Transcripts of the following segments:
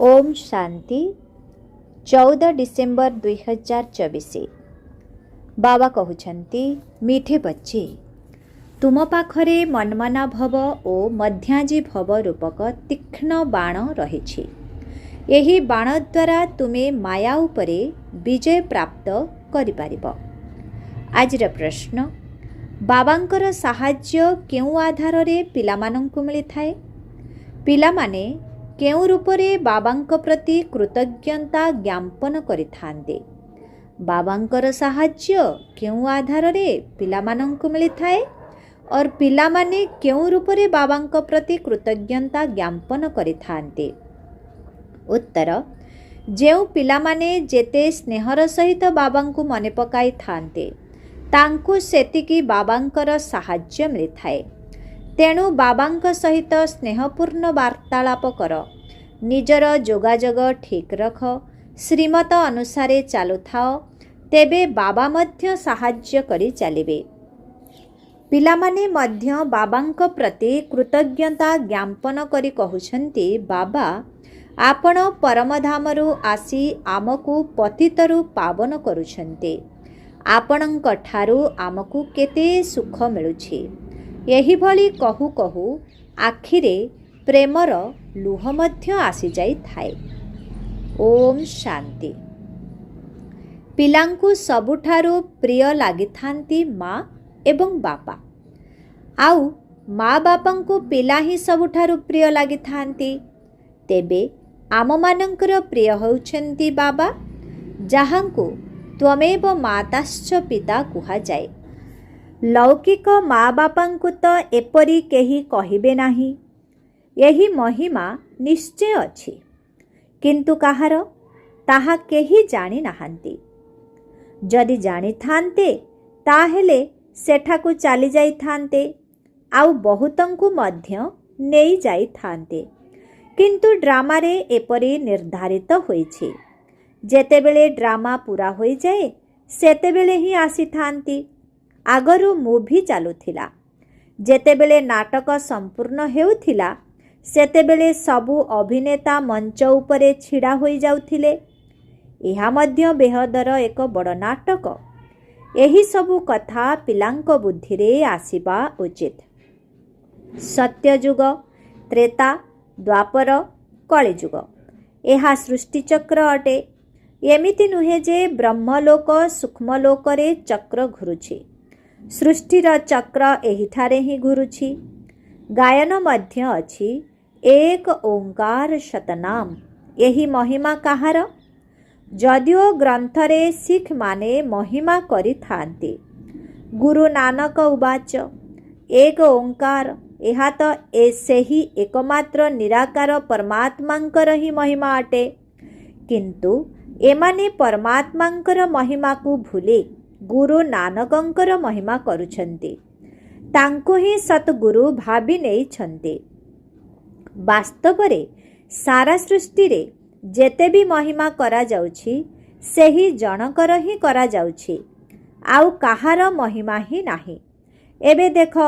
Om Shanti 14 December 2024। बाबा कहउछंती मीठे बच्चे तुम पाखरे मनमना भव ओ मध्याजी भव रूपक तीक्ष्ण बाण रहिछि। एही बाण द्वारा तुमे माया उपरे विजय प्राप्त करि पारिबो। आजिर प्रश्न, बाबांकर साहाय्य केउ आधार रे पिलामानंकु मिलिथाए? पिलामाने केउ रूपरे बाबांक प्रति कृतज्ञता ज्ञापन करिथांते? बाबांकर साहाय्य केउ आधार रे पिलामानंकु मिलिथाए और पिलामाने केउ रूपरे बाबांक प्रति कृतज्ञता ज्ञापन करिथांते? उत्तर, जेउ पिलामाने जेते स्नेहर सहित बाबांकु मने पकाई थांते तांकु सेतिकी बाबांकर साहाय्य मिलिथाए। तेणु बाबांक सहित स्नेहपूर्ण वार्तालाप कर, निजर जोगाजोग ठीक रख, श्रीमत अनुसारे चालु थाओ, तेबे बाबा मध्य साहाय्य करि चालिबे। पिलामाने मध्य बाबांक प्रति कृतज्ञता ज्ञापन करि कहुछंती, बाबा आपण परमधामरु आसी आमकु पतितरु पावन करुछंती। आपणଙ୍କ ଠାରୁ ଆମକୁ केते सुख मिलुछि। एही भली कहू कहू आखिरे प्रेमर लुह मध्य आसी जाई थाए। ओम शांति। पिलांकु सबुठारु प्रिय लागिथांती माँ एवं बापा। आउ माँ बापांकु पिला ही सबुठारु प्रिय लागिथांती। तेबे आम मानंकर प्रिय होउछंती बाबा, जाहांकु त्वमेव माताश्च पिता कुहा जाए। लौकिक माँ बापांकु तो एपरी केही कहिबे नाही। यही महिमा निश्चय अछि, किंतु काहार ताहा केही जानि नाहांती। जदि जानि थांते ताहेले सेठाकु चाली जाई थांते, आउ बहुतंकु मध्य नेई जाई थांते। किंतु ड्रामा रे एपरी निर्धारित होइछि, जेतेबेले ड्रामा पूरा होई जाए सेतेबेले ही आसी थांती। आगरु मूवी चालुथिला, जेतेबेले नाटक संपूर्ण हेउथिला सेतेबेले सबु अभिनेता मंच उपरे छिड़ा होई जाउथिले। एहा मध्य बेहदर एक बड़ नाटक। एही सबु कथा पिलांक बुद्धि रे आसीबा उचित। सत्ययुग, त्रेता, द्वापर, कलियुग एहा सृष्टिचक्र अटे। एमिति नुहे जे ब्रह्मलोक सूक्ष्मलोक रे चक्र घुरुछि। सृष्टिर चक्र एहिठारे ही घुरुछि। गायन मध्य अछि एक ओंकार शतनाम। एही महिमा काहार? जदिओ ग्रंथरे सिख माने महिमा करि थांते। गुरु नानक उवाच, एक ओंकार एहा तो सेही एकमात्र निराकार परमात्मांकर ही महिमा अटे। किंतु एमाने परमात्मांकर महिमा को भूले गुरु नानकंकर महिमा करुछंती। तांको ही सतगुरु भाबी नेई छंती। वास्तव रे सारा सृष्टि रे जेते भी महिमा करा जाउछि सेही जनकर ही करा जाउछि, आउ काहार महिमा ही नाही। एबे देख,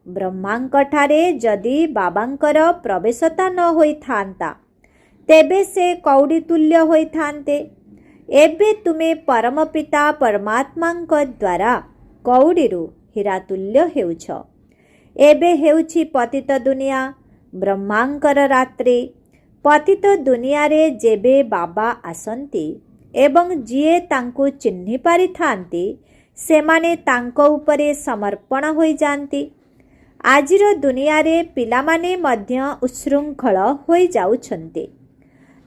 ब्रह्मांक ठारे जदि बाबांकर प्रवेशता न होई थांता तेबे से कौड़ी तुल्य होई थांते। एबे तुमे परम पिता परमात्मांक द्वारा कौड़ीरु हीरा तुल्य हेउछ। एबे हेउछि पतित दुनिया, ब्रह्मांकर रात्रि। पतित दुनिया रे जेबे बाबा आसंती एवं जिए तांको चिन्हि पारि थांती सेमाने तांको उपरे समर्पण होई जानती। आजिर दुनिया रे पिलामाने मध्य उच्छृंखल होई जाउछंती।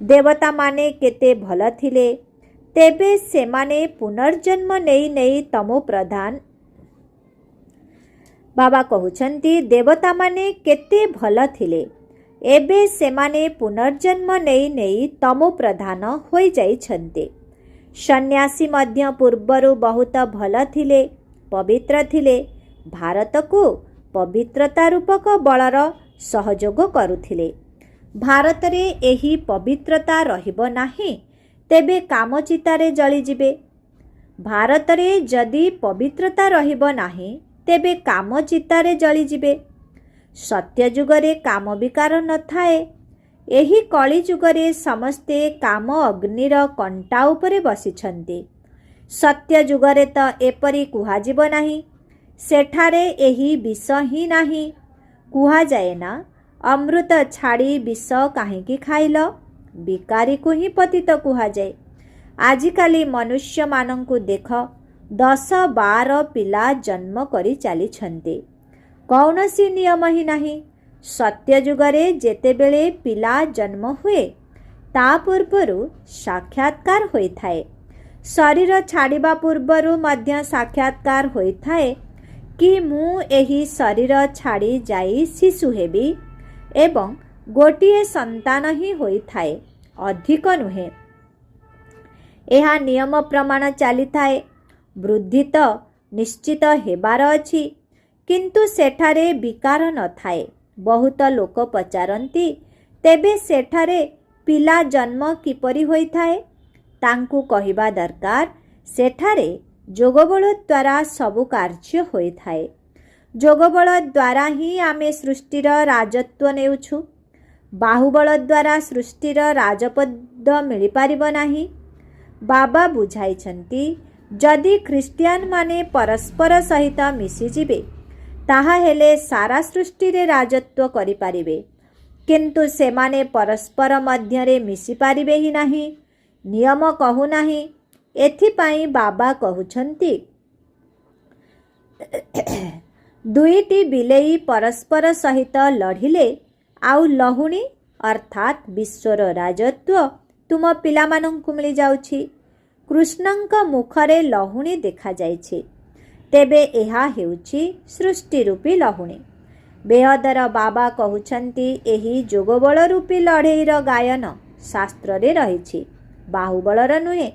देवता माने केते भल थिले, तेबे सेमाने पुनर्जन्म नेई नेई तमो प्रधान। बाबा कहउछंती, देवता माने केते भल थिले, एबे सेमाने पुनर्जन्म नेई नेई तमो प्रधान होई जाइछंते। सन्यासी मध्य पूर्वरु बहुत भल थिले, पवित्र थिले। भारत को पवित्रता रूपक बलर सहयोग करुथिले। भारत रे एही पवित्रता रहिब नाही, तेबे कामचितारे जली जिबे। भारत रे जदि पवित्रता रहिब नाही, तेबे कामचितारे जली जिबे। सत्ययुग रे काम विकार न थाए। ଏହି କଳିଯୁଗରେ ସମସ୍ତେ କାମ ଅଗ୍ନିର କଣ୍ଟା ଉପରେ ବସିଛନ୍ତି। ସତ୍ୟ ଯୁଗରେ ତ ଏପରି କୁହାଯିବ ନାହିଁ। ସେଠାରେ ଏହି ବିଷ ହିଁ ନାହିଁ। କୁହାଯାଏ ନା, ଅମୃତ ଛାଡ଼ି ବିଷ କାହିଁକି ଖାଇଲ? ବିକାରୀକୁ ହିଁ ପତିତ କୁହାଯାଏ। ଆଜିକାଲି ମନୁଷ୍ୟମାନଙ୍କୁ ଦେଖ, 10-12 ପିଲା ଜନ୍ମ କରି ଚାଲିଛନ୍ତି। କୌଣସି ନିୟମ ହିଁ ନାହିଁ। ସତ୍ୟ ଯୁଗରେ ଯେତେବେଳେ ପିଲା ଜନ୍ମ ହୁଏ, ତା ପୂର୍ବରୁ ସାକ୍ଷାତକାର ହୋଇଥାଏ। ଶରୀର ଛାଡ଼ିବା ପୂର୍ବରୁ ମଧ୍ୟ ସାକ୍ଷାତକାର ହୋଇଥାଏ କି ମୁଁ ଏହି ଶରୀର ଛାଡ଼ି ଯାଇ ଶିଶୁ ହେବି ଏବଂ ଗୋଟିଏ ସନ୍ତାନ ହିଁ ହୋଇଥାଏ, ଅଧିକ ନୁହେଁ। ଏହା ନିୟମ ପ୍ରମାଣ ଚାଲିଥାଏ। ବୃଦ୍ଧି ତ ନିଶ୍ଚିତ ହେବାର ଅଛି, କିନ୍ତୁ ସେଠାରେ ବିକାର ନଥାଏ। ବହୁତ ଲୋକ ପଚାରନ୍ତି, ତେବେ ସେଠାରେ ପିଲା ଜନ୍ମ କିପରି ହୋଇଥାଏ? ତାଙ୍କୁ କହିବା ଦରକାର, ସେଠାରେ ଯୋଗବଳ ଦ୍ୱାରା ସବୁ କାର୍ଯ୍ୟ ହୋଇଥାଏ। ଯୋଗବଳ ଦ୍ୱାରା ହିଁ ଆମେ ସୃଷ୍ଟିର ରାଜତ୍ୱ ନେଉଛୁ। ବାହୁବଳ ଦ୍ୱାରା ସୃଷ୍ଟିର ରାଜପଦ ମିଳିପାରିବ ନାହିଁ। ବାବା ବୁଝାଇଛନ୍ତି, ଯଦି ଖ୍ରୀଷ୍ଟିଆନମାନେ ପରସ୍ପର ସହିତ ମିଶିଯିବେ, ତାହାହେଲେ ସାରା ସୃଷ୍ଟିରେ ରାଜତ୍ୱ କରିପାରିବେ। କିନ୍ତୁ ସେମାନେ ପରସ୍ପର ମଧ୍ୟରେ ମିଶିପାରିବେ ହିଁ ନାହିଁ। ନିୟମ କହୁନାହିଁ। ଏଥିପାଇଁ ବାବା କହୁଛନ୍ତି, ଦୁଇଟି ବିଲେଇ ପରସ୍ପର ସହିତ ଲଢ଼ିଲେ ଆଉ ଲହୁଣୀ ଅର୍ଥାତ୍ ବିଶ୍ୱର ରାଜତ୍ୱ ତୁମ ପିଲାମାନଙ୍କୁ ମିଳିଯାଉଛି। କୃଷ୍ଣଙ୍କ ମୁଖରେ ଲହୁଣୀ ଦେଖାଯାଇଛି। ତେବେ ଏହା ହେଉଛି ସୃଷ୍ଟି ରୂପୀ ଲହୁଣୀ। ବେହଦର ବାବା କହୁଛନ୍ତି, ଏହି ଯୋଗବଳ ରୂପୀ ଲଢ଼େଇର ଗାୟନ ଶାସ୍ତ୍ରରେ ରହିଛି, ବାହୁବଳର ନୁହେଁ।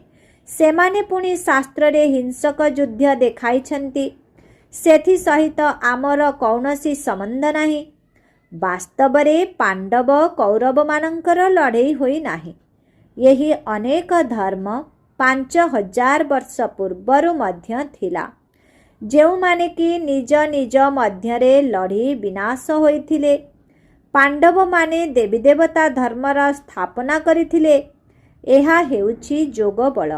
ସେମାନେ ପୁଣି ଶାସ୍ତ୍ରରେ ହିଂସକ ଯୁଦ୍ଧ ଦେଖାଇଛନ୍ତି। ସେଥି ସହିତ ଆମର କୌଣସି ସମ୍ବନ୍ଧ ନାହିଁ। ବାସ୍ତବରେ ପାଣ୍ଡବ କୌରବମାନଙ୍କର ଲଢ଼େଇ ହୋଇନାହିଁ। ଏହି ଅନେକ ଧର୍ମ 5000 ବର୍ଷ ପୂର୍ବରୁ ମଧ୍ୟ ଥିଲା, ଯେଉଁମାନେ କି ନିଜ ନିଜ ମଧ୍ୟରେ ଲଢ଼ି ବିନାଶ ହୋଇଥିଲେ। ପାଣ୍ଡବମାନେ ଦେବୀ ଦେବତା ଧର୍ମର ସ୍ଥାପନା କରିଥିଲେ। ଏହା ହେଉଛି ଯୋଗବଳ,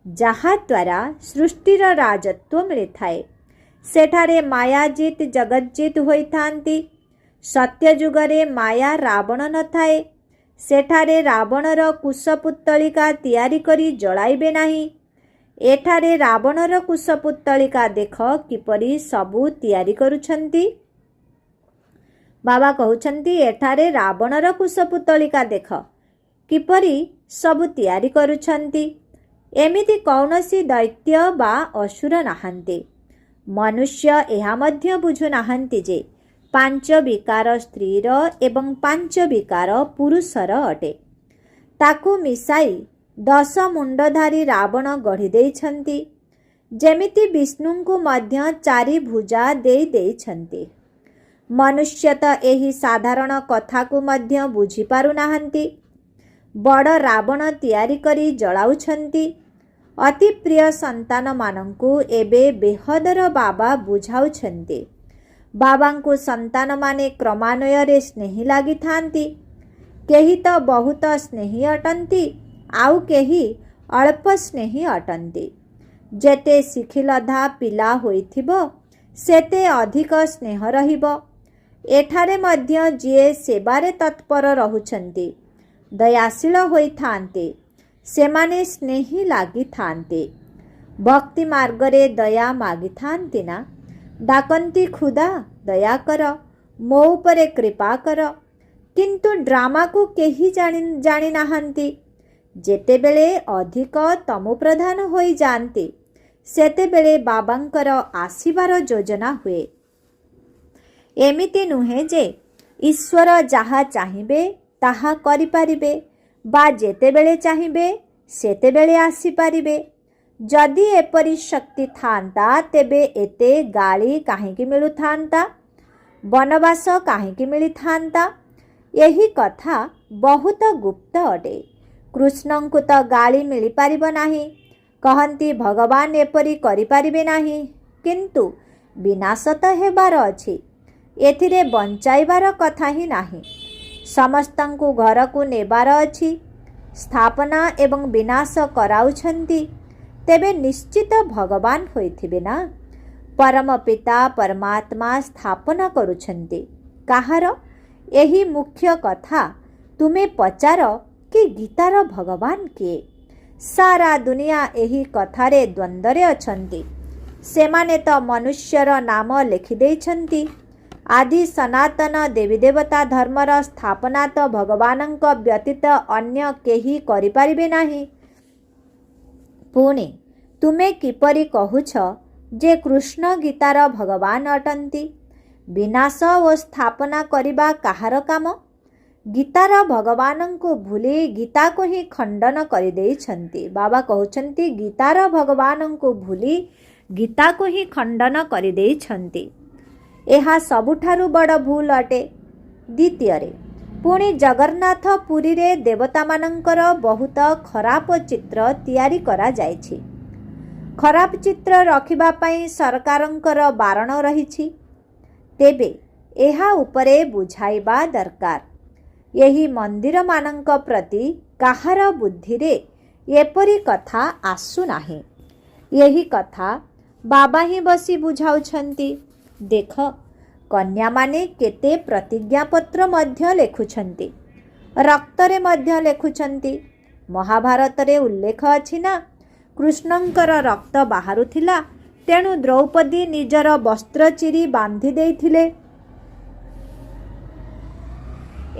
ଯାହାଦ୍ୱାରା ସୃଷ୍ଟିର ରାଜତ୍ୱ ମିଳିଥାଏ। ସେଠାରେ ମାୟାଜିତ୍ ଜଗତଜିତ୍ ହୋଇଥାନ୍ତି। ସତ୍ୟ ଯୁଗରେ ମାୟା ରାବଣ ନଥାଏ। ସେଠାରେ ରାବଣର କୁଶପୁତ୍ତଳିକା ତିଆରି କରି ଜଳାଇବେ ନାହିଁ। ଏଠାରେ ରାବଣର କୁଶପୁତ୍ତଳିକା ଦେଖ କିପରି ସବୁ ତିଆରି କରୁଛନ୍ତି। ବାବା କହୁଛନ୍ତି, ଏଠାରେ ରାବଣର କୁଶପୁତ୍ତଳିକା ଦେଖ କିପରି ସବୁ ତିଆରି କରୁଛନ୍ତି। ଏମିତି କୌଣସି ଦୈତ୍ୟ ବା ଅସୁର ନାହାନ୍ତି। ମନୁଷ୍ୟ ଏହା ମଧ୍ୟ ବୁଝୁନାହାନ୍ତି ଯେ 5 ବିକାର ସ୍ତ୍ରୀର ଏବଂ 5 ବିକାର ପୁରୁଷର ଅଟେ। ତାକୁ ମିଶାଇ 10 ମୁଣ୍ଡଧାରୀ ରାବଣ ଗଢ଼ି ଦେଇଛନ୍ତି। ଯେମିତି ବିଷ୍ଣୁଙ୍କୁ ମଧ୍ୟ 4 ଭୁଜା ଦେଇଛନ୍ତି। ମନୁଷ୍ୟ ତ ଏହି ସାଧାରଣ କଥାକୁ ମଧ୍ୟ ବୁଝିପାରୁନାହାନ୍ତି। ବଡ଼ ରାବଣ ତିଆରି କରି ଜଳାଉଛନ୍ତି। ଅତି ପ୍ରିୟ ସନ୍ତାନମାନଙ୍କୁ ଏବେ ବେହଦର ବାବା ବୁଝାଉଛନ୍ତି। ବାବାଙ୍କୁ ସନ୍ତାନମାନେ କ୍ରମାନ୍ୱୟରେ ସ୍ନେହୀ ଲାଗିଥାନ୍ତି। କେହି ତ ବହୁତ ସ୍ନେହୀ ଅଟନ୍ତି, ଆଉ କେହି ଅଳ୍ପ ସ୍ନେହୀ ଅଟନ୍ତି। ଯେତେ ଶିଖିଲଧା ପିଲା ହୋଇଥିବ, ସେତେ ଅଧିକ ସ୍ନେହ ରହିବ। ଏଠାରେ ମଧ୍ୟ ଯିଏ ସେବାରେ ତତ୍ପର ରହୁଛନ୍ତି, ଦୟାଶୀଳ ହୋଇଥାନ୍ତି, ସେମାନେ ସ୍ନେହୀ ଲାଗିଥାନ୍ତି। ଭକ୍ତି ମାର୍ଗରେ ଦୟା ମାଗିଥାନ୍ତି ନା, ଡାକନ୍ତି, ଖୁଦା ଦୟାକର, ମୋ ଉପରେ କୃପା କର। କିନ୍ତୁ ଡ୍ରାମାକୁ କେହି ଜାଣିନାହାନ୍ତି। ଯେତେବେଳେ ଅଧିକ ତମୋପ୍ରଧାନ ହୋଇଯାଆନ୍ତି, ସେତେବେଳେ ବାବାଙ୍କର ଆସିବାର ଯୋଜନା ହୁଏ। ଏମିତି ନୁହେଁ ଯେ ଈଶ୍ୱର ଯାହା ଚାହିଁବେ ତାହା କରିପାରିବେ ବା ଯେତେବେଳେ ଚାହିଁବେ ସେତେବେଳେ ଆସିପାରିବେ। ଯଦି ଏପରି ଶକ୍ତି ଥାନ୍ତା, ତେବେ ଏତେ ଗାଳି କାହିଁକି ମିଳୁଥାନ୍ତା? ବନବାସ କାହିଁକି ମିଳିଥାନ୍ତା? ଏହି କଥା ବହୁତ ଗୁପ୍ତ ଅଟେ। କୃଷ୍ଣଙ୍କୁ ତ ଗାଳି ମିଳିପାରିବ ନାହିଁ। କହନ୍ତି, ଭଗବାନ ଏପରି କରିପାରିବେ ନାହିଁ। କିନ୍ତୁ ବିନାଶ ତ ହେବାର ଅଛି। ଏଥିରେ ବଞ୍ଚାଇବାର କଥା ହିଁ ନାହିଁ। ସମସ୍ତଙ୍କୁ ଘରକୁ ନେବାର ଅଛି, ସ୍ଥାପନା ଏବଂ ବିନାଶ କରାଉଛନ୍ତି, ତେବେ ନିଶ୍ଚିତ ଭଗବାନ ହୋଇଥିବେ ନା। ପରମ ପିତା ପରମାତ୍ମା ସ୍ଥାପନା କରୁଛନ୍ତି। କାହାର? ଏହି ମୁଖ୍ୟ କଥା ତୁମେ ପଚାର କି ଗୀତାର ଭଗବାନ କିଏ? ସାରା ଦୁନିଆ ଏହି କଥାରେ ଦ୍ୱନ୍ଦ୍ୱରେ ଅଛନ୍ତି। ସେମାନେ ତ ମନୁଷ୍ୟର ନାମ ଲେଖିଦେଇଛନ୍ତି। ଆଦି ସନାତନ ଦେବୀ ଦେବତା ଧର୍ମର ସ୍ଥାପନା ତ ଭଗବାନଙ୍କ ବ୍ୟତୀତ ଅନ୍ୟ କେହି କରିପାରିବେ ନାହିଁ। ପୁଣି ତୁମେ କିପରି କହୁଛ ଯେ କୃଷ୍ଣ ଗୀତାର ଭଗବାନ ଅଟନ୍ତି? ବିନାଶ ଓ ସ୍ଥାପନା କରିବା କାହାର କାମ? ଗୀତାର ଭଗବାନଙ୍କୁ ଭୁଲି ଗୀତାକୁ ହିଁ ଖଣ୍ଡନ କରିଦେଇଛନ୍ତି। ବାବା କହୁଛନ୍ତି ଗୀତାର ଭଗବାନଙ୍କୁ ଭୁଲି ଗୀତାକୁ ହିଁ ଖଣ୍ଡନ କରିଦେଇଛନ୍ତି। ଏହା ସବୁଠାରୁ ବଡ଼ ଭୁଲ ଅଟେ। ଦ୍ୱିତୀୟରେ, ପୁଣି ଜଗନ୍ନାଥ ପୁରୀରେ ଦେବତାମାନଙ୍କର ବହୁତ ଖରାପ ଚିତ୍ର ତିଆରି କରାଯାଇଛି। ଖରାପ ଚିତ୍ର ରଖିବା ପାଇଁ ସରକାରଙ୍କର ବାରଣ ରହିଛି। ତେବେ ଏହା ଉପରେ ବୁଝାଇବା ଦରକାର। ଏହି ମନ୍ଦିରମାନଙ୍କ ପ୍ରତି କାହାର ବୁଦ୍ଧିରେ ଏପରି କଥା ଆସୁନାହିଁ। ଏହି କଥା ବାବା ହିଁ ବସି ବୁଝାଉଛନ୍ତି। ଦେଖ, କନ୍ୟାମାନେ କେତେ ପ୍ରତିଜ୍ଞାପତ୍ର ମଧ୍ୟ ଲେଖୁଛନ୍ତି, ରକ୍ତରେ ମଧ୍ୟ ଲେଖୁଛନ୍ତି। ମହାଭାରତରେ ଉଲ୍ଲେଖ ଅଛି ନା, କୃଷ୍ଣଙ୍କର ରକ୍ତ ବାହାରୁଥିଲା, ତେଣୁ ଦ୍ରୌପଦୀ ନିଜର ବସ୍ତ୍ର ଚିରି ବାନ୍ଧି ଦେଇଥିଲେ।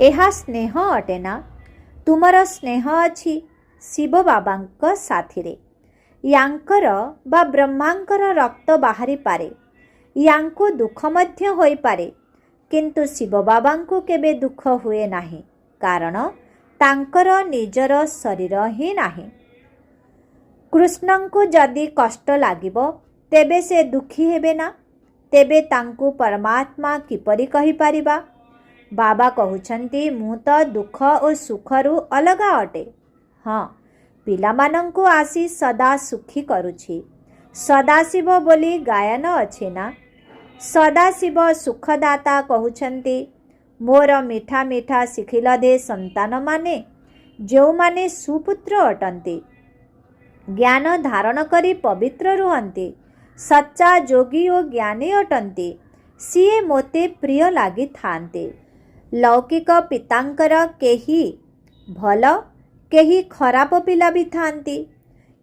ଏହା ସ୍ନେହ ଅଟେ ନା? ତୁମର ସ୍ନେହ ଅଛି ଶିବ ବାବାଙ୍କ ସାଥିରେ। ୟାଙ୍କର ବା ବ୍ରହ୍ମାଙ୍କର ରକ୍ତ ବାହାରିପାରେ, ୟାଙ୍କୁ ଦୁଃଖ ମଧ୍ୟ ହୋଇପାରେ, କିନ୍ତୁ ଶିବ ବାବାଙ୍କୁ କେବେ ଦୁଃଖ ହୁଏ ନାହିଁ, କାରଣ ତାଙ୍କର ନିଜର ଶରୀର ହିଁ ନାହିଁ। କୃଷ୍ଣଙ୍କୁ ଯଦି କଷ୍ଟ ଲାଗିବ ତେବେ ସେ ଦୁଃଖୀ ହେବେ ନା? ତେବେ ତାଙ୍କୁ ପରମାତ୍ମା କିପରି କହିପାରିବା? ବାବା କହୁଛନ୍ତି ମୁଁ ତ ଦୁଃଖ ଓ ସୁଖରୁ ଅଲଗା ଅଟେ। ହଁ, ପିଲାମାନଙ୍କୁ ଆସି ସଦା ସୁଖୀ କରୁଛି। ସଦାଶିବ ବୋଲି ଗାୟନ ଅଛି ନା? ସଦାଶିବ ସୁଖଦାତା କହୁଛନ୍ତି ମୋର ମିଠା ମିଠା ଶିଖିଲଧେ ସନ୍ତାନମାନେ, ଯେଉଁମାନେ ସୁପୁତ୍ର ଅଟନ୍ତି, ଜ୍ଞାନ ଧାରଣ କରି ପବିତ୍ର ରୁହନ୍ତି, ସଚ୍ଚା ଯୋଗୀ ଓ ଜ୍ଞାନୀ ଅଟନ୍ତି, ସିଏ ମୋତେ ପ୍ରିୟ ଲାଗିଥାନ୍ତି। ଲୌକିକ ପିତାଙ୍କର କେହି ଭଲ, କେହି ଖରାପ ପିଲା ବି ଥାନ୍ତି।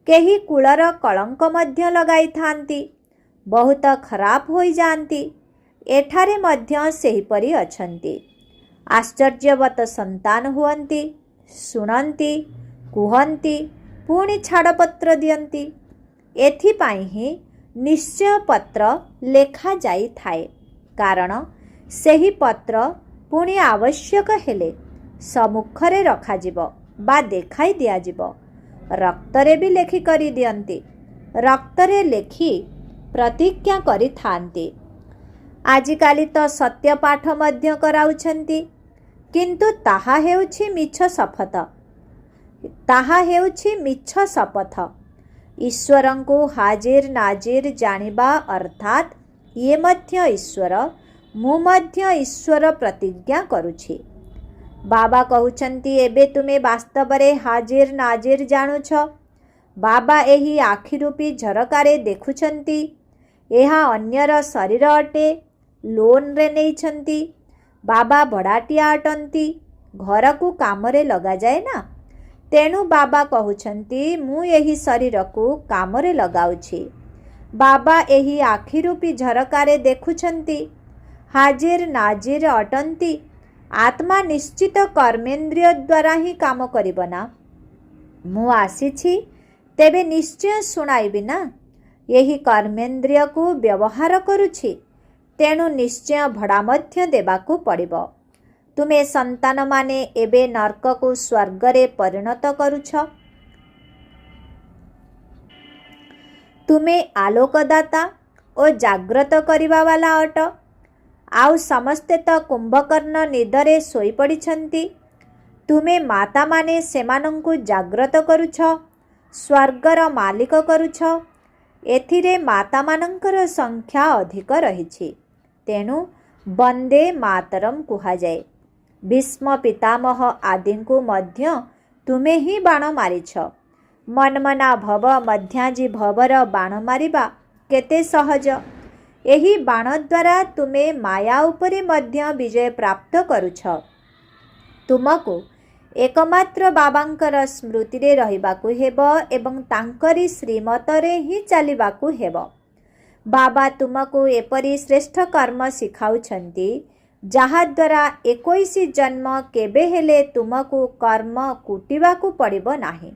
କେହି କୁଳର କଳଙ୍କ ମଧ୍ୟ ଲଗାଇଥାନ୍ତି, ବହୁତ ଖରାପ ହୋଇଯାଆନ୍ତି। ଏଠାରେ ମଧ୍ୟ ସେହିପରି ଅଛନ୍ତି। ଆଶ୍ଚର୍ଯ୍ୟବତ ସନ୍ତାନ ହୁଅନ୍ତି, ଶୁଣନ୍ତି, କୁହନ୍ତି, ପୁଣି ଛାଡ଼ପତ୍ର ଦିଅନ୍ତି। ଏଥିପାଇଁ ହିଁ ନିଶ୍ଚୟ ପତ୍ର ଲେଖାଯାଇଥାଏ, କାରଣ ସେହି ପତ୍ର ପୁଣି ଆବଶ୍ୟକ ହେଲେ ସମ୍ମୁଖରେ ରଖାଯିବ ବା ଦେଖାଇ ଦିଆଯିବ। ରକ୍ତରେ ବି ଲେଖି କରି ଦିଅନ୍ତି, ରକ୍ତରେ ଲେଖି ପ୍ରତିଜ୍ଞା କରିଥାନ୍ତି। ଆଜିକାଲି ତ ସତ୍ୟପାଠ ମଧ୍ୟ କରାଉଛନ୍ତି, କିନ୍ତୁ ତାହା ହେଉଛି ମିଛ ଶପଥ। ତାହା ହେଉଛି ମିଛ ଶପଥ। ଈଶ୍ୱରଙ୍କୁ ହାଜିର ନାଜିର ଜାଣିବା ଅର୍ଥାତ୍ ଇଏ ମଧ୍ୟ ଈଶ୍ୱର, ମୁଁ ମଧ୍ୟ ଈଶ୍ୱର ପ୍ରତିଜ୍ଞା କରୁଛି। ବାବା କହୁଛନ୍ତି ଏବେ ତୁମେ ବାସ୍ତବରେ ହାଜିର ନାଜିର ଜାଣୁଛ। ବାବା ଏହି ଆଖିରୂପୀ ଝରକାରେ ଦେଖୁଛନ୍ତି। ଏହା ଅନ୍ୟର ଶରୀର ଅଟେ, ଲୋନ୍ରେ ନେଇଛନ୍ତି। ବାବା ଭଡ଼ାଟିଆ ଅଟନ୍ତି, ଘରକୁ କାମରେ ଲଗାଯାଏ ନା। ତେଣୁ ବାବା କହୁଛନ୍ତି ମୁଁ ଏହି ଶରୀରକୁ କାମରେ ଲଗାଉଛି। ବାବା ଏହି ଆଖିରୂପୀ ଝରକାରେ ଦେଖୁଛନ୍ତି, ହାଜିର ନାଜିର ଅଟନ୍ତି। ଆତ୍ମା ନିଶ୍ଚିତ କର୍ମେନ୍ଦ୍ରିୟ ଦ୍ୱାରା ହିଁ କାମ କରିବ ନା। ମୁଁ ଆସିଛି, ତେବେ ନିଶ୍ଚୟ ଶୁଣାଇବି ନା। ଏହି କର୍ମେନ୍ଦ୍ରିୟକୁ ବ୍ୟବହାର କରୁଛି, ତେଣୁ ନିଶ୍ଚୟ ଭଡ଼ା ମଧ୍ୟ ଦେବାକୁ ପଡ଼ିବ। ତୁମେ ସନ୍ତାନମାନେ ଏବେ ନର୍କକୁ ସ୍ୱର୍ଗରେ ପରିଣତ କରୁଛ। ତୁମେ ଆଲୋକଦାତା ଓ ଜାଗ୍ରତ କରିବା ବାଲା ଅଟ। ଆଉ ସମସ୍ତେ ତ କୁମ୍ଭକର୍ଣ୍ଣ ନିଦରେ ଶୋଇପଡ଼ିଛନ୍ତି। ତୁମେ ମାତାମାନେ ସେମାନଙ୍କୁ ଜାଗ୍ରତ କରୁଛ, ସ୍ୱର୍ଗର ମାଲିକ କରୁଛ। ଏଥିରେ ମାତାମାନଙ୍କର ସଂଖ୍ୟା ଅଧିକ ରହିଛି, ତେଣୁ ବନ୍ଦେ ମାତରମ୍ କୁହାଯାଏ। ଭୀଷ୍ମ ପିତାମହ ଆଦିଙ୍କୁ ମଧ୍ୟ ତୁମେ ହିଁ ବାଣ ମାରିଛ। ମନ୍ମନା ଭବ ମଧ୍ୟାଜି ଭବର ବାଣ ମାରିବା କେତେ ସହଜ। ଏହି ବାଣ ଦ୍ୱାରା ତୁମେ ମାୟା ଉପରେ ମଧ୍ୟ ବିଜୟ ପ୍ରାପ୍ତ କରୁଛ। ତୁମକୁ ଏକମାତ୍ର ବାବାଙ୍କର ସ୍ମୃତିରେ ରହିବାକୁ ହେବ ଏବଂ ତାଙ୍କରି ଶ୍ରୀମତରେ ହିଁ ଚାଲିବାକୁ ହେବ। ବାବା ତୁମକୁ ଏପରି ଶ୍ରେଷ୍ଠ କର୍ମ ଶିଖାଉଛନ୍ତି ଯାହାଦ୍ୱାରା 21 ଜନ୍ମ କେବେ ହେଲେ ତୁମକୁ କର୍ମ କୁଟିବାକୁ ପଡ଼ିବ ନାହିଁ।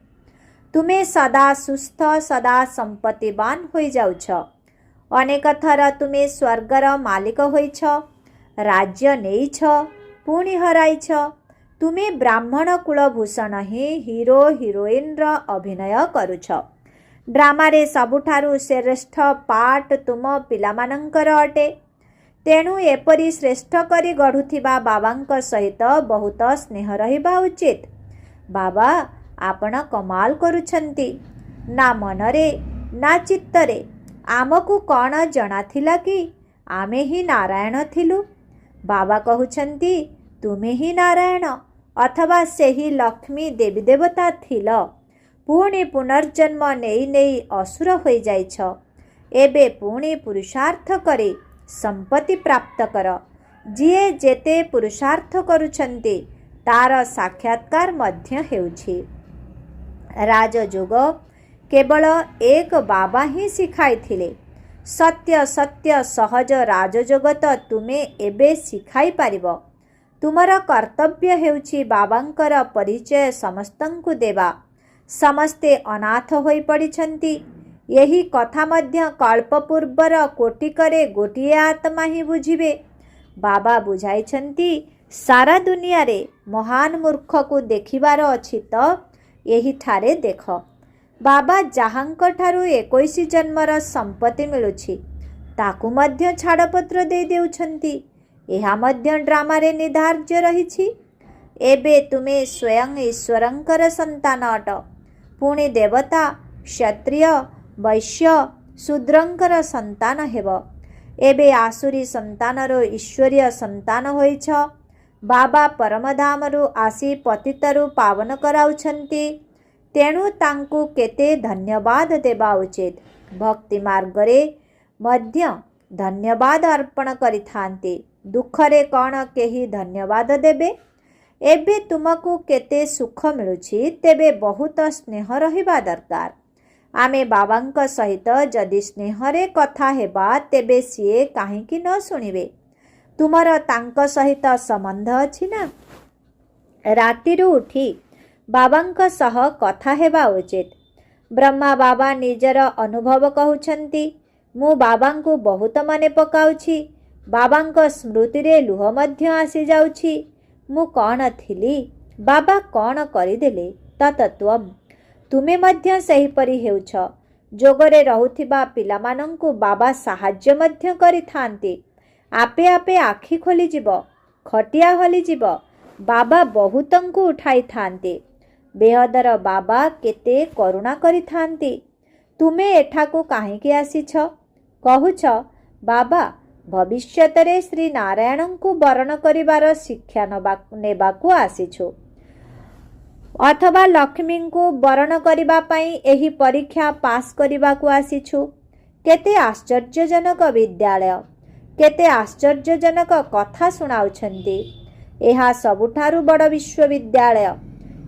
ତୁମେ ସଦା ସୁସ୍ଥ ସଦା ସମ୍ପତ୍ତିବାନ ହୋଇଯାଉଛ। ଅନେକ ଥର ତୁମେ ସ୍ୱର୍ଗର ମାଲିକ ହୋଇଛ, ରାଜ୍ୟ ନେଇଛ, ପୁଣି ହରାଇଛ। ତୁମେ ବ୍ରାହ୍ମଣ କୁଳଭୂଷଣ ହିଁ ହିରୋ ହିରୋଇନ୍ର ଅଭିନୟ କରୁଛ। ଡ୍ରାମାରେ ସବୁଠାରୁ ଶ୍ରେଷ୍ଠ ପାର୍ଟ ତୁମ ପିଲାମାନଙ୍କର ଅଟେ। ତେଣୁ ଏପରି ଶ୍ରେଷ୍ଠ କରି ଗଢ଼ୁଥିବା ବାବାଙ୍କ ସହିତ ବହୁତ ସ୍ନେହ ରହିବା ଉଚିତ। ବାବା ଆପଣ କମାଲ କରୁଛନ୍ତି। ନା ମନରେ ନା ଚିତ୍ତରେ ଆମକୁ କ'ଣ ଜଣାଥିଲା କି ଆମେ ହିଁ ନାରାୟଣ ଥିଲୁ? ବାବା କହୁଛନ୍ତି ତୁମେ ହିଁ ନାରାୟଣ ଅଥବା ସେହି ଲକ୍ଷ୍ମୀ ଦେବୀ ଦେବତା ଥିଲ। ପୁଣି ପୁନର୍ଜନ୍ମ ନେଇ ନେଇ ଅସୁର ହୋଇଯାଇଛ। ଏବେ ପୁଣି ପୁରୁଷାର୍ଥ କରି ସମ୍ପତ୍ତି ପ୍ରାପ୍ତ କର। ଯିଏ ଯେତେ ପୁରୁଷାର୍ଥ କରୁଛନ୍ତି ତାର ସାକ୍ଷାତକାର ମଧ୍ୟ ହେଉଛି। ରାଜଯୋଗ କେବଳ ଏକ ବାବା ହିଁ ଶିଖାଇଥିଲେ। ସତ୍ୟ ସତ୍ୟ ସହଜ ରାଜଯୋଗ ତ ତୁମେ ଏବେ ଶିଖାଇ ପାରିବ। ତୁମର କର୍ତ୍ତବ୍ୟ ହେଉଛି ବାବାଙ୍କର ପରିଚୟ ସମସ୍ତଙ୍କୁ ଦେବା। ସମସ୍ତେ ଅନାଥ ହୋଇପଡ଼ିଛନ୍ତି। ଏହି କଥା ମଧ୍ୟ କଳ୍ପ ପୂର୍ବର କୋଟିକରେ ଗୋଟିଏ ଆତ୍ମା ହିଁ ବୁଝିବେ। ବାବା ବୁଝାଇଛନ୍ତି ସାରା ଦୁନିଆରେ ମହାନ ମୂର୍ଖକୁ ଦେଖିବାର ଅଛି ତ ଏହିଠାରେ ଦେଖ। ବାବା ଯାହାଙ୍କଠାରୁ 21 ଜନ୍ମର ସମ୍ପତ୍ତି ମିଳୁଛି ତାକୁ ମଧ୍ୟ ଛାଡ଼ପତ୍ର ଦେଇ ଦେଉଛନ୍ତି। ଏହା ମଧ୍ୟ ଡ୍ରାମାରେ ନିର୍ଦ୍ଧାର୍ଯ୍ୟ ରହିଛି। ଏବେ ତୁମେ ସ୍ୱୟଂ ଈଶ୍ୱରଙ୍କର ସନ୍ତାନ ଅଟ। ପୁଣି ଦେବତା କ୍ଷତ୍ରିୟ ବୈଶ୍ୟ ଶୂଦ୍ରଙ୍କର ସନ୍ତାନ ହେବ। ଏବେ ଆସୁରୀ ସନ୍ତାନରୁ ଈଶ୍ୱରୀୟ ସନ୍ତାନ ହୋଇଛ। ବାବା ପରମଧାମରୁ ଆସି ପତିତରୁ ପାବନ କରାଉଛନ୍ତି। ତେଣୁ ତାଙ୍କୁ କେତେ ଧନ୍ୟବାଦ ଦେବା ଉଚିତ। ଭକ୍ତି ମାର୍ଗରେ ମଧ୍ୟ ଧନ୍ୟବାଦ ଅର୍ପଣ କରିଥାନ୍ତି। ଦୁଃଖରେ କ'ଣ କେହି ଧନ୍ୟବାଦ ଦେବେ? ଏବେ ତୁମକୁ କେତେ ସୁଖ ମିଳୁଛି, ତେବେ ବହୁତ ସ୍ନେହ ରହିବା ଦରକାର। ଆମେ ବାବାଙ୍କ ସହିତ ଯଦି ସ୍ନେହରେ କଥା ହେବା ତେବେ ସିଏ କାହିଁକି ନ ଶୁଣିବେ? ତୁମର ତାଙ୍କ ସହିତ ସମ୍ବନ୍ଧ ଅଛି ନା? ରାତିରୁ ଉଠି ବାବାଙ୍କ ସହ କଥା ହେବା ଉଚିତ। ବ୍ରହ୍ମା ବାବା ନିଜର ଅନୁଭବ କହୁଛନ୍ତି, ମୁଁ ବାବାଙ୍କୁ ବହୁତ ମନେ ପକାଉଛି। ବାବାଙ୍କ ସ୍ମୃତିରେ ଲୁହ ମଧ୍ୟ ଆସିଯାଉଛି। ମୁଁ କ'ଣ ଥିଲି? ବାବା କ'ଣ କରିଦେଲେ? ତତତ୍ୱମ୍। ତୁମେ ମଧ୍ୟ ସେହିପରି ହେଉଛ। ଯୋଗରେ ରହୁଥିବା ପିଲାମାନଙ୍କୁ ବାବା ସାହାଯ୍ୟ ମଧ୍ୟ କରିଥାନ୍ତି। ଆପେ ଆପେ ଆଖି ଖୋଲିଯିବ, ଖଟିଆ ହଲିଯିବ। ବାବା ବହୁତଙ୍କୁ ଉଠାଇଥାନ୍ତି। ବେହଦର ବାବା କେତେ କରୁଣା କରିଥାନ୍ତି। ତୁମେ ଏଠାକୁ କାହିଁକି ଆସିଛ? କହୁଛ ବାବା ଭବିଷ୍ୟତରେ ଶ୍ରୀ ନାରାୟଣଙ୍କୁ ବରଣ କରିବାର ଶିକ୍ଷା ନେବାକୁ ଆସିଛୁ, ଅଥବା ଲକ୍ଷ୍ମୀଙ୍କୁ ବରଣ କରିବା ପାଇଁ ଏହି ପରୀକ୍ଷା ପାସ୍ କରିବାକୁ ଆସିଛୁ। କେତେ ଆଶ୍ଚର୍ଯ୍ୟଜନକ ବିଦ୍ୟାଳୟ, କେତେ ଆଶ୍ଚର୍ଯ୍ୟଜନକ କଥା ଶୁଣାଉଛନ୍ତି। ଏହା ସବୁଠାରୁ ବଡ଼ ବିଶ୍ୱବିଦ୍ୟାଳୟ।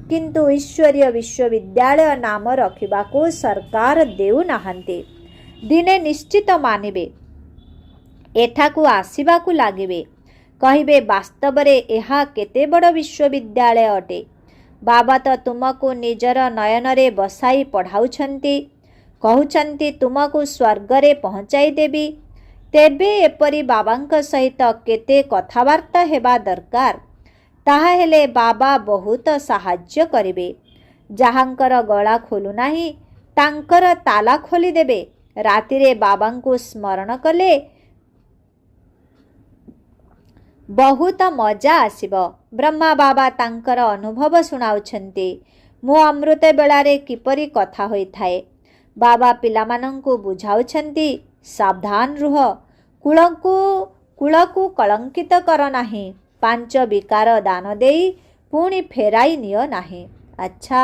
କିନ୍ତୁ ଈଶ୍ୱରୀୟ ବିଶ୍ୱବିଦ୍ୟାଳୟ ନାମ ରଖିବାକୁ ସରକାର ଦେଉନାହାନ୍ତି। ଦିନେ ନିଶ୍ଚିତ ମାନିବେ, ଏଠାକୁ ଆସିବାକୁ ଲାଗିବେ। କହିବେ ବାସ୍ତବରେ ଏହା କେତେ ବଡ଼ ବିଶ୍ୱବିଦ୍ୟାଳୟ ଅଟେ। ବାବା ତ ତୁମକୁ ନିଜର ନୟନରେ ବସାଇ ପଢ଼ାଉଛନ୍ତି। କହୁଛନ୍ତି ତୁମକୁ ସ୍ୱର୍ଗରେ ପହଞ୍ଚାଇ ଦେବି। ତେବେ ଏପରି ବାବାଙ୍କ ସହିତ କେତେ କଥାବାର୍ତ୍ତା ହେବା ଦରକାର। ତାହା ହେଲେ ବାବା ବହୁତ ସାହାଯ୍ୟ କରିବେ। ଯାହାଙ୍କର ଗଳା ଖୋଲୁନାହିଁ ତାଙ୍କର ତାଲା ଖୋଲିଦେବେ। ରାତିରେ ବାବାଙ୍କୁ ସ୍ମରଣ କଲେ ବହୁତ ମଜା ଆସିବ। ବ୍ରହ୍ମା ବାବା ତାଙ୍କର ଅନୁଭବ ଶୁଣାଉଛନ୍ତି। ମୁଁ ଅମୃତ ବେଳାରେ କିପରି କଥା ହୋଇଥାଏ। ବାବା ପିଲାମାନଙ୍କୁ ବୁଝାଉଛନ୍ତି, ସାବଧାନ ରୁହ, କୁଳକୁ କଳଙ୍କିତ କର ନାହିଁ। ପାଞ୍ଚ ବିକାର ଦାନ ଦେଇ ପୁଣି ଫେରାଇ ନିଅ ନାହିଁ। ଆଚ୍ଛା,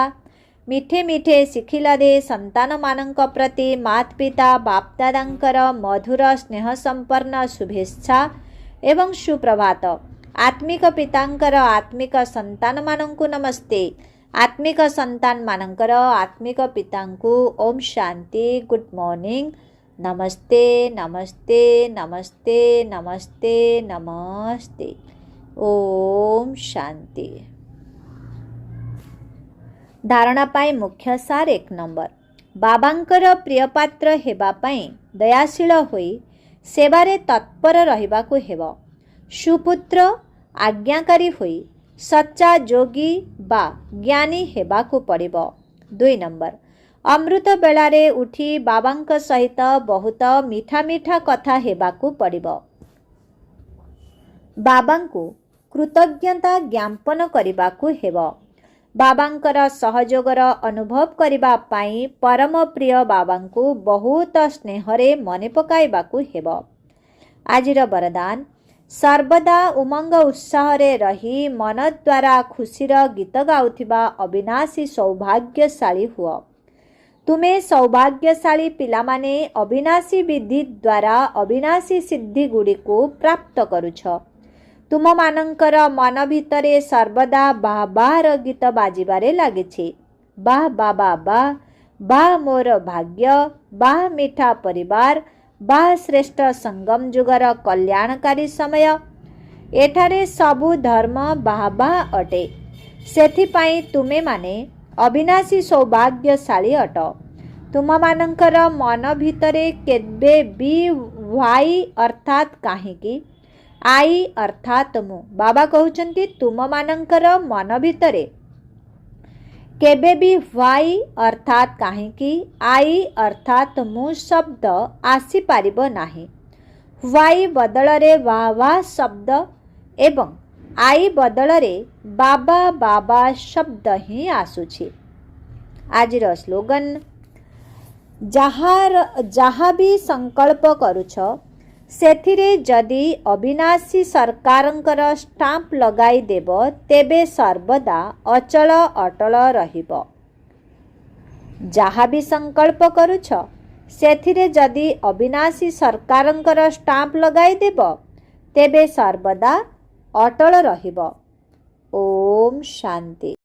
ମିଠେ ମିଠେ ଶିଖିଲା ଦେ ସନ୍ତାନମାନଙ୍କ ପ୍ରତି ମାତ ପିତା ବାପଦାଦାଙ୍କର ମଧୁର ସ୍ନେହ ସମ୍ପନ୍ନ ଶୁଭେଚ୍ଛା ଏବଂ ସୁପ୍ରଭାତ। ଆତ୍ମିକ ପିତାଙ୍କର ଆତ୍ମିକ ସନ୍ତାନମାନଙ୍କୁ ନମସ୍ତେ। ଆତ୍ମିକ ସନ୍ତାନମାନଙ୍କର ଆତ୍ମିକ ପିତାଙ୍କୁ ଓମ୍ ଶାନ୍ତି, ଗୁଡ୍ ମର୍ଣ୍ଣିଂ, ନମସ୍ତେ ନମସ୍ତେ ନମସ୍ତେ ନମସ୍ତେ ନମସ୍ତେ। ଓମ୍ ଶାନ୍ତି। ଧାରଣା ପାଇଁ ମୁଖ୍ୟ ସାର 1 ନମ୍ବର। ବାବାଙ୍କର ପ୍ରିୟ ପାତ୍ର ହେବା ପାଇଁ ଦୟାଶୀଳ ହୋଇ ସେବାରେ ତତ୍ପର ରହିବାକୁ ହେବ। ସୁପୁତ୍ର ଆଜ୍ଞାକାରୀ ହୋଇ ସଚ୍ଚା ଯୋଗୀ ବା ଜ୍ଞାନୀ ହେବାକୁ ପଡ଼ିବ। 2 ନମ୍ବର। ଅମୃତ ବେଳାରେ ଉଠି ବାବାଙ୍କ ସହିତ ବହୁତ ମିଠା ମିଠା କଥା ହେବାକୁ ପଡ଼ିବ। ବାବାଙ୍କୁ କୃତଜ୍ଞତା ଜ୍ଞାପନ କରିବାକୁ ହେବ। ବାବାଙ୍କର ସହଯୋଗର ଅନୁଭବ କରିବା ପାଇଁ ପରମ ପ୍ରିୟ ବାବାଙ୍କୁ ବହୁତ ସ୍ନେହରେ ମନେ ପକାଇବାକୁ ହେବ। ଆଜିର ବରଦାନ, ସର୍ବଦା ଉମଙ୍ଗ ଉତ୍ସାହରେ ରହି ମନ ଦ୍ୱାରା ଖୁସିର ଗୀତ ଗାଉଥିବା ଅବିନାଶୀ ସୌଭାଗ୍ୟଶାଳୀ ହୁଅ। ତୁମେ ସୌଭାଗ୍ୟଶାଳୀ ପିଲାମାନେ ଅବିନାଶୀ ବିଧି ଦ୍ୱାରା ଅବିନାଶୀ ସିଦ୍ଧିଗୁଡ଼ିକୁ ପ୍ରାପ୍ତ କରୁଛ। ତୁମମାନଙ୍କର ମନ ଭିତରେ ସର୍ବଦା ବାଃ ବାଃର ଗୀତ ବାଜିବାରେ ଲାଗିଛି। ବାଃ ବାବା ବାଃ, ବାଃ ମୋର ଭାଗ୍ୟ, ବାଃ ମିଠା ପରିବାର, ବାଃ ଶ୍ରେଷ୍ଠ ସଙ୍ଗମ ଯୁଗର କଲ୍ୟାଣକାରୀ ସମୟ। ଏଠାରେ ସବୁ ଧର୍ମ ବାଃ ବାଃ ଅଟେ। ସେଥିପାଇଁ ତୁମେମାନେ ଅବିନାଶୀ ସୌଭାଗ୍ୟଶାଳୀ ଅଟ। ତୁମମାନଙ୍କର ମନ ଭିତରେ କେବେ ବି ହ୍ୱାଇ ଅର୍ଥାତ୍ କାହିଁକି, ଆଇ ଅର୍ଥାତ୍ ମୁଁ। ବାବା କହୁଛନ୍ତି ତୁମମାନଙ୍କର ମନ ଭିତରେ କେବେ ବି ହ୍ୱାଇ ଅର୍ଥାତ୍ କାହିଁକି, ଆଇ ଅର୍ଥାତ୍ ମୁଁ ଶବ୍ଦ ଆସିପାରିବ ନାହିଁ। ହ୍ୱାଇ ବଦଳରେ ବାଃ ବାଃ ଶବ୍ଦ ଏବଂ ଆଇ ବଦଳରେ ବାବା ବାବା ଶବ୍ଦ ହିଁ ଆସୁଛି। ଆଜିର ସ୍ଲୋଗାନ, ଯାହା ବି ସଂକଳ୍ପ କରୁଛ ସେଥିରେ ଯଦି ଅବିନାଶୀ ସରକାରଙ୍କର ଷ୍ଟାମ୍ପ ଲଗାଇ ଦେବ ତେବେ ସର୍ବଦା ଅଚଳ ଅଟଳ ରହିବ। ଯାହା ବି ସଂକଳ୍ପ କରୁଛ ସେଥିରେ ଯଦି ଅବିନାଶୀ ସରକାରଙ୍କର ଷ୍ଟାମ୍ପ ଲଗାଇ ଦେବ ତେବେ ସର୍ବଦା ଅଟଳ ରହିବ। ଓମ୍ ଶାନ୍ତି।